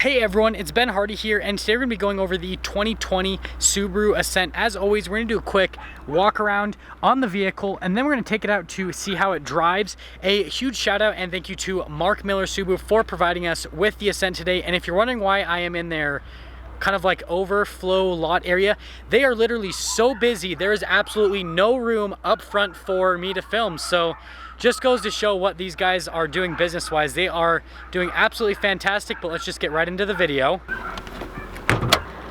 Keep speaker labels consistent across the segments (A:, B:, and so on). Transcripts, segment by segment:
A: Hey everyone, it's Ben Hardy here, and today we're going to be going over the 2020 Subaru Ascent. As always, we're going to do a quick walk around on the vehicle, and then we're going to take it out to see how it drives. A huge shout out and thank you to Mark Miller Subaru for providing us with the Ascent today. And if you're wondering why I am in their kind of like overflow lot area, they are literally so busy, there is absolutely no room up front for me to film. So just goes to show what these guys are doing business wise. They are doing absolutely fantastic, but let's just get right into the video.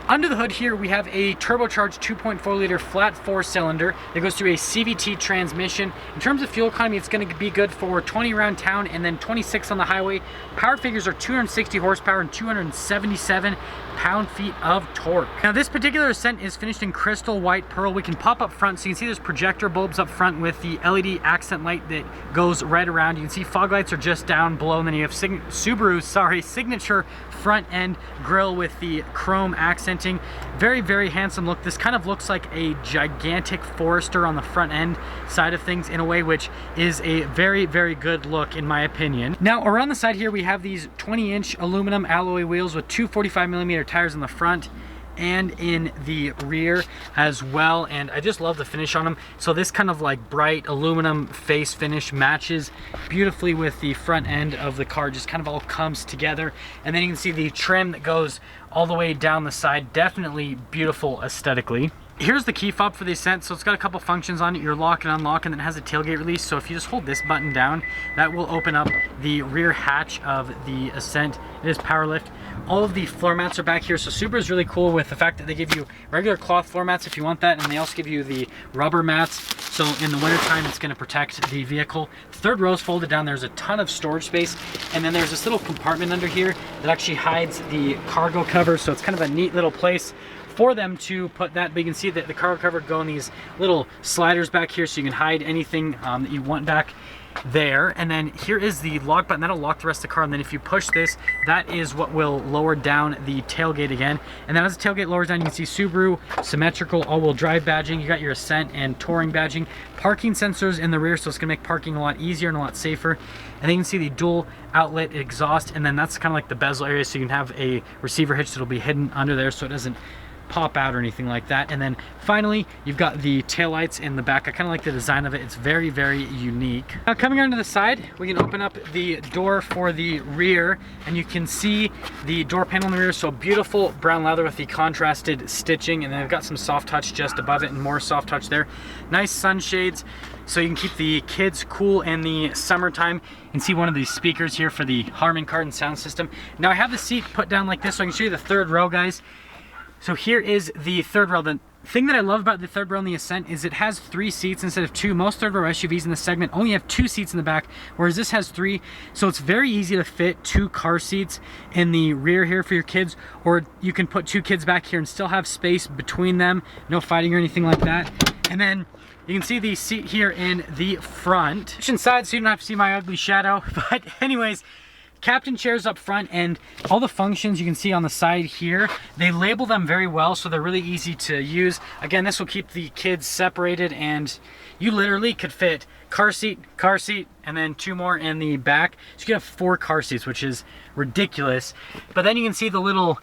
A: Under the hood here, we have a turbocharged 2.4 liter flat 4-cylinder that goes through a CVT transmission. In terms of fuel economy, it's going to be good for 20 around town and then 26 on the highway. Power figures are 260 horsepower and 277 pound-feet of torque. Now this particular Ascent is finished in crystal white pearl. We can pop up front, so you can see there's projector bulbs up front with the LED accent light that goes right around. You can see fog lights are just down below, and then you have Subaru's signature front end grille with the chrome accenting. Very, very handsome look. This kind of looks like a gigantic Forester on the front end side of things in a way, which is a very, very good look in my opinion. Now around the side here, we have these 20-inch aluminum alloy wheels with 245mm tires in the front and in the rear as well, and I just love the finish on them. So this kind of like bright aluminum face finish matches beautifully with the front end of the car, just kind of all comes together. And then you can see the trim that goes all the way down the side, definitely beautiful aesthetically. Here's the key fob for the Ascent. So it's got a couple functions on it, your lock and unlock, and then it has a tailgate release. So if you just hold this button down, that will open up the rear hatch of the Ascent. It is power lift. All of the floor mats are back here. So Subaru is really cool with the fact that they give you regular cloth floor mats if you want that, and they also give you the rubber mats. So in the wintertime, it's going to protect the vehicle. The third row is folded down. There's a ton of storage space, and then there's this little compartment under here that actually hides the cargo cover. So it's kind of a neat little place for them to put that. But you can see that the cargo cover go in these little sliders back here, so you can hide anything that you want back there. And then here is the lock button that'll lock the rest of the car, and then if you push this, that is what will lower down the tailgate again. And then as the tailgate lowers down, you can see Subaru symmetrical all-wheel drive badging. You got your Ascent and Touring badging, parking sensors in the rear, so it's gonna make parking a lot easier and a lot safer. And then you can see the dual outlet exhaust, and then that's kind of like the bezel area, so you can have a receiver hitch that'll be hidden under there so it doesn't pop out or anything like that. And then finally, you've got the taillights in the back. I kind of like the design of it. It's very, very unique. Now coming onto the side, we can open up the door for the rear, and you can see the door panel in the rear. So beautiful brown leather with the contrasted stitching, and then I've got some soft touch just above it and more soft touch there. Nice sunshades, so you can keep the kids cool in the summertime. You can see one of these speakers here for the Harman Kardon sound system. Now I have the seat put down like this so I can show you the third row, guys. So here is the third row. The thing that I love about the third row in the Ascent is it has 3 seats instead of 2. Most third row SUVs in the segment only have 2 seats in the back, whereas this has 3. So it's very easy to fit 2 car seats in the rear here for your kids, or you can put 2 kids back here and still have space between them. No fighting or anything like that. And then you can see the seat here in the front. Push inside so you don't have to see my ugly shadow. But anyways, captain chairs up front, and all the functions you can see on the side here, they label them very well, so they're really easy to use. Again, this will keep the kids separated, and you literally could fit car seat, and then 2 more in the back. So you can have 4 car seats, which is ridiculous. But then you can see the little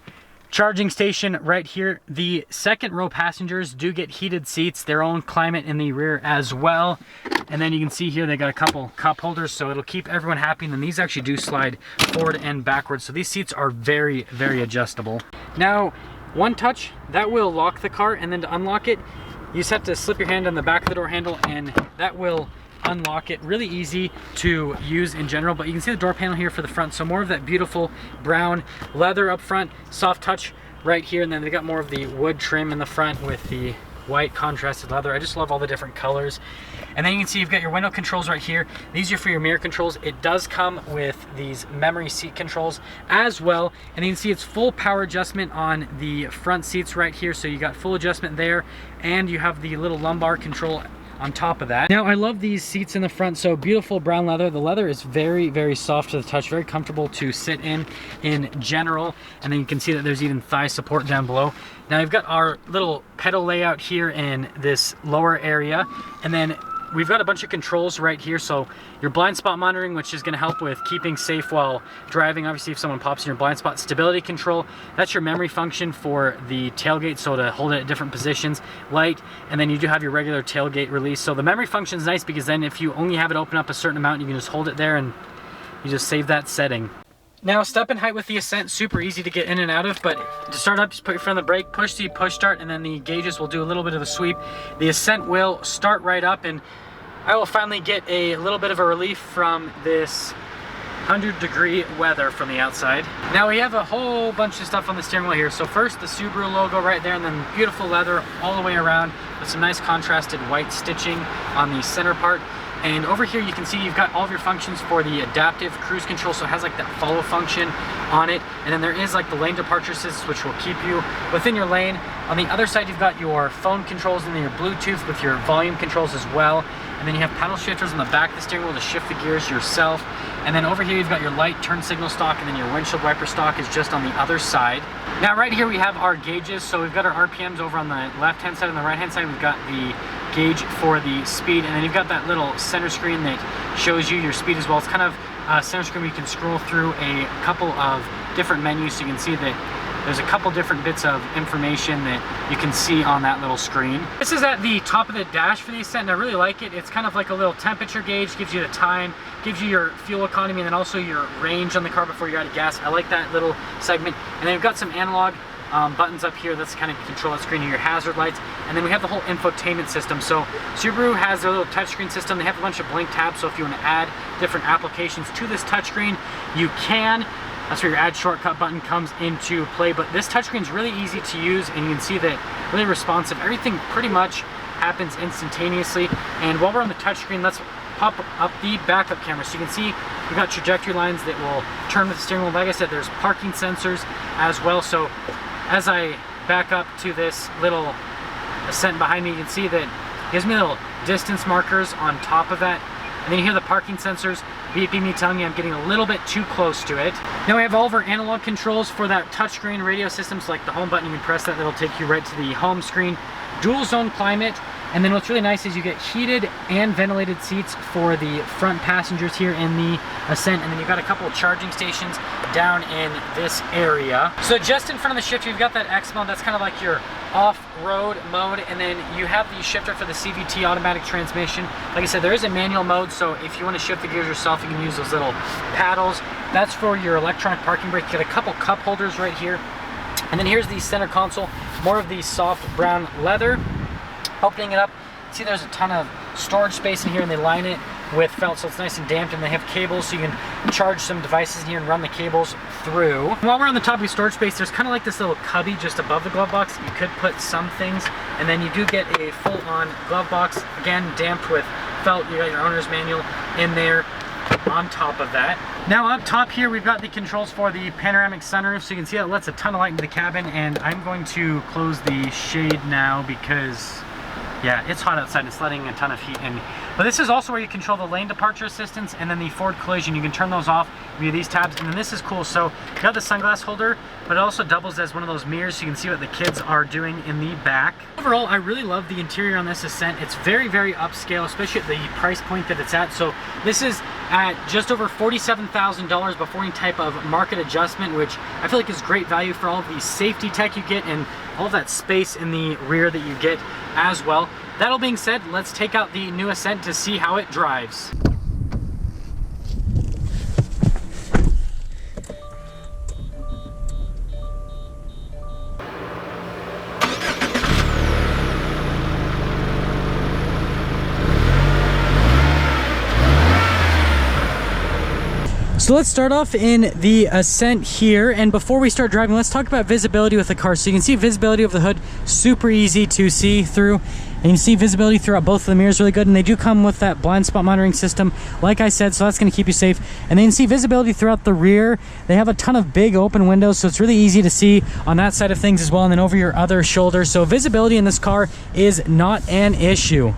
A: charging station right here. The second row passengers do get heated seats, their own climate in the rear as well. And then you can see here they got a couple cup holders, so it'll keep everyone happy. And then these actually do slide forward and backwards, so these seats are very, very adjustable. Now, one touch, that will lock the car, and then to unlock it, you just have to slip your hand on the back of the door handle, and that will unlock it. Really easy to use in general. But you can see the door panel here for the front, so more of that beautiful brown leather up front, soft touch right here, and then they got more of the wood trim in the front with the white contrasted leather. I just love all the different colors. And then you can see you've got your window controls right here. These are for your mirror controls. It does come with these memory seat controls as well. And you can see it's full power adjustment on the front seats right here. So you got full adjustment there, and you have the little lumbar control on top of that. Now I love these seats in the front. So beautiful brown leather. The leather is very, very soft to the touch, very comfortable to sit in general. And then you can see that there's even thigh support down below. Now you've got our little pedal layout here in this lower area, and then we've got a bunch of controls right here. So your blind spot monitoring, which is going to help with keeping safe while driving. Obviously, if someone pops in your blind spot, stability control. That's your memory function for the tailgate, so to hold it at different positions. Light, and then you do have your regular tailgate release. So the memory function is nice because then if you only have it open up a certain amount, you can just hold it there and you just save that setting. Now, step and height with the Ascent, super easy to get in and out of, but to start up, just put your foot on the brake, push the push start, and then the gauges will do a little bit of a sweep. The Ascent will start right up, and I will finally get a little bit of a relief from this 100-degree weather from the outside. Now we have a whole bunch of stuff on the steering wheel here. So first, the Subaru logo right there, and then beautiful leather all the way around with some nice contrasted white stitching on the center part. And over here you can see you've got all of your functions for the adaptive cruise control, so it has like that follow function on it. And then there is like the lane departure assist, which will keep you within your lane. On the other side, you've got your phone controls and then your Bluetooth with your volume controls as well. And then you have paddle shifters on the back of the steering wheel to shift the gears yourself. And then over here you've got your light turn signal stalk, and then your windshield wiper stalk is just on the other side. Now right here we have our gauges. So we've got our RPMs over on the left hand side. On the right hand side we've got the gauge for the speed, and then you've got that little center screen that shows you your speed as well. It's kind of a center screen where you can scroll through a couple of different menus, so you can see that there's a couple different bits of information that you can see on that little screen. This is at the top of the dash for the Ascent, and I really like it. It's kind of like a little temperature gauge, gives you the time, gives you your fuel economy, and then also your range on the car before you're out of gas. I like that little segment. And then we've got some analog buttons up here that's kind of control that screen of your hazard lights. And then we have the whole infotainment system. So Subaru has their little touchscreen system. They have a bunch of blank tabs, so if you want to add different applications to this touchscreen, you can. That's where your add shortcut button comes into play. But this touchscreen is really easy to use, and you can see that really responsive. Everything pretty much happens instantaneously. And while we're on the touchscreen, let's pop up the backup camera. So you can see we've got trajectory lines that will turn with the steering wheel. Like I said, there's parking sensors as well. So as I back up to this little Ascent behind me, you can see that it gives me little distance markers on top of that. And then you hear the parking sensors beeping me, telling me I'm getting a little bit too close to it. Now we have all of our analog controls for that touchscreen radio system. So like the home button, you can press that, that'll take you right to the home screen. Dual zone climate. And then what's really nice is you get heated and ventilated seats for the front passengers here in the Ascent. And then you've got a couple of charging stations down in this area. So just in front of the shifter, you've got that X mode. That's kind of like your off-road mode. And then you have the shifter for the CVT automatic transmission. Like I said, there is a manual mode. So if you want to shift the gears yourself, you can use those little paddles. That's for your electronic parking brake. You get a couple cup holders right here. And then here's the center console, more of the soft brown leather. Opening it up, see there's a ton of storage space in here, and they line it with felt so it's nice and damp, and they have cables so you can charge some devices in here and run the cables through. While we're on the top of your storage space, there's kind of like this little cubby just above the glove box. You could put some things, and then you do get a full-on glove box, again damped with felt. You got your owner's manual in there on top of that. Now up top here we've got the controls for the panoramic sunroof, so you can see that lets a ton of light into the cabin. And I'm going to close the shade now because yeah, it's hot outside. It's letting a ton of heat in. But this is also where you control the lane departure assistance and then the forward collision. You can turn those off via these tabs. And then this is cool. So you got the sunglass holder, but it also doubles as one of those mirrors so you can see what the kids are doing in the back. Overall, I really love the interior on this Ascent. It's very, very upscale, especially at the price point that it's at. So this is at just over $47,000 before any type of market adjustment, which I feel like is great value for all of the safety tech you get and all of that space in the rear that you get as well. That all being said, let's take out the new Ascent to see how it drives. So let's start off in the Ascent here, and before we start driving, let's talk about visibility with the car. So you can see visibility of the hood, super easy to see through, and you can see visibility throughout both of the mirrors really good, and they do come with that blind spot monitoring system, like I said, so that's going to keep you safe. And then you can see visibility throughout the rear. They have a ton of big open windows, so it's really easy to see on that side of things as well, and then over your other shoulder. So visibility in this car is not an issue.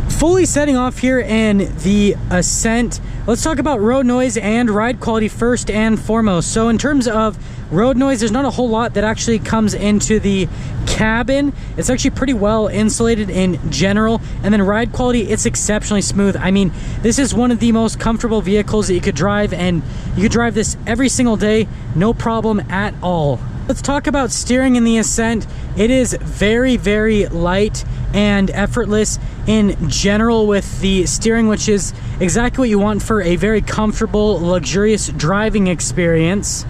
A: Fully setting off here in the Ascent, Let's talk about road noise and ride quality first and foremost. So in terms of road noise, there's not a whole lot that actually comes into the cabin. It's actually pretty well insulated in general. And then ride quality, it's exceptionally smooth. I mean, this is one of the most comfortable vehicles that you could drive, and you could drive this every single day, no problem at all. Let's talk about steering in the Ascent. It is very, very light and effortless in general with the steering, which is exactly what you want for a very comfortable, luxurious driving experience.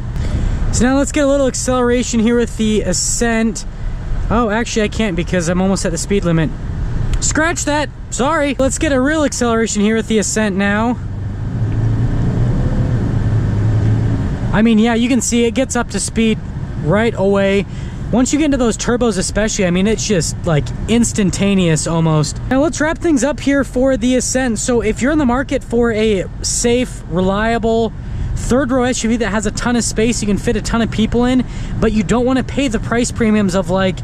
A: So now let's get a little acceleration here with the Ascent. Oh, actually I can't because I'm almost at the speed limit. Scratch that, sorry. Let's get a real acceleration here with the Ascent now. I mean, yeah, you can see it gets up to speed right away. Once you get into those turbos especially, I mean, it's just like instantaneous almost. Now let's wrap things up here for the Ascent. So if you're in the market for a safe, reliable, third row SUV that has a ton of space, you can fit a ton of people in, but you don't want to pay the price premiums of, like,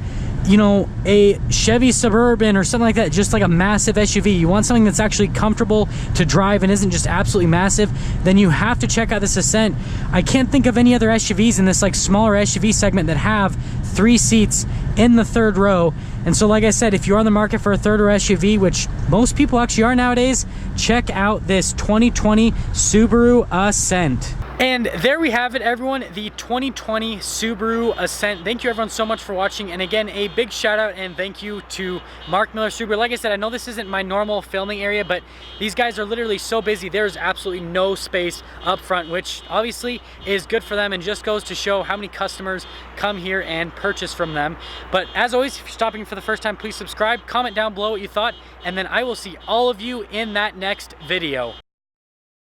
A: you know, a Chevy Suburban or something like that, just like a massive SUV. You want something that's actually comfortable to drive and isn't just absolutely massive, then you have to check out this Ascent. I can't think of any other SUVs in this like smaller SUV segment that have 3 seats in the third row. And so like I said, if you're on the market for a third row SUV, which most people actually are nowadays, check out this 2020 Subaru Ascent. And there we have it, everyone, the 2020 Subaru Ascent. Thank you everyone so much for watching, and again, a big shout out and thank you to Mark Miller Subaru. Like I said, I know this isn't my normal filming area, but these guys are literally so busy, there's absolutely no space up front, which obviously is good for them and just goes to show how many customers come here and purchase from them. But as always, if you're stopping for the first time, please subscribe, comment down below what you thought, and then I will see all of you in that next video.